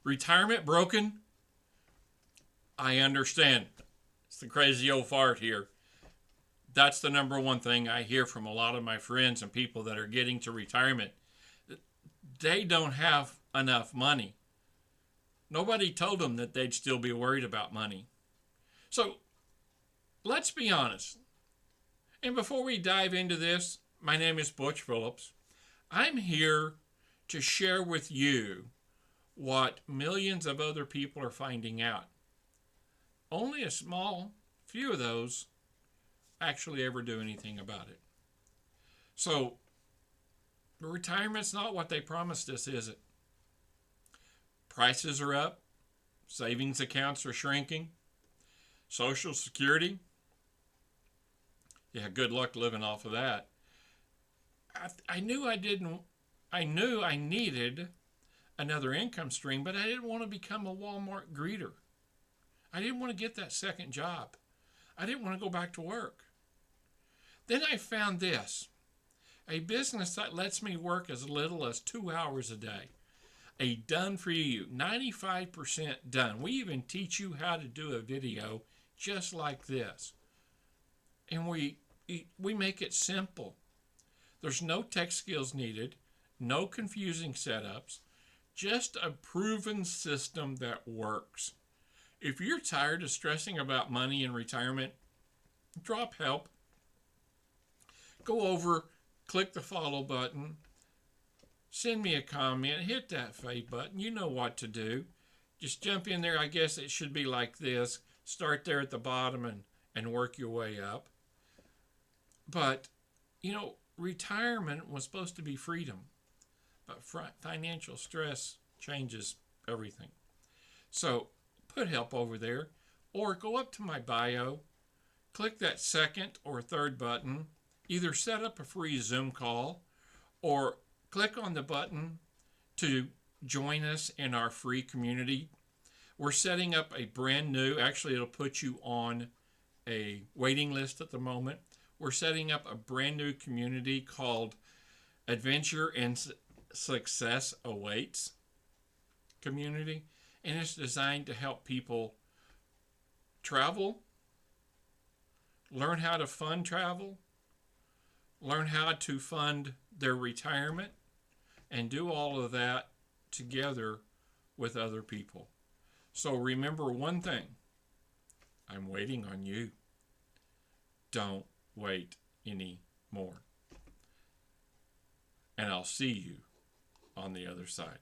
Retirement broken? I understand. It's the crazy old fart here. That's the number one thing I hear from a lot of my friends and people that are getting to retirement. They don't have enough money. Nobody told them that they'd still be worried about money. So let's be honest. And before we dive into this, my name is Butch Phillips. I'm here to share with you what millions of other people are finding out. Only a small few of those actually ever do anything about it. So, retirement's not what they promised us, is it? Prices are up, savings accounts are shrinking, Social Security, yeah, good luck living off of that. I knew I needed another income stream, but I didn't want to become a Walmart greeter. I didn't want to get that second job. I didn't want to go back to work. Then I found this, a business that lets me work as little as 2 hours a day. A done for you, 95% done. We even teach you how to do a video just like this. And we make it simple. There's no tech skills needed, no confusing setups, just a proven system that works. If you're tired of stressing about money in retirement, drop help. Go over, click the follow button, send me a comment, hit that fave button. You know what to do. Just jump in there. I guess it should be like this. Start there at the bottom and work your way up. But, retirement was supposed to be freedom. But financial stress changes everything. So put help over there. Or go up to my bio, click that second or third button. Either set up a free Zoom call or click on the button to join us in our free community. We're setting up a brand new, actually it'll put you on a waiting list at the moment. We're setting up a brand new community called Adventure and Success Awaits Community. And it's designed to help people travel, learn how to fund travel, learn how to fund their retirement, and do all of that together with other people. So remember one thing, I'm waiting on you. Don't wait anymore. And I'll see you on the other side.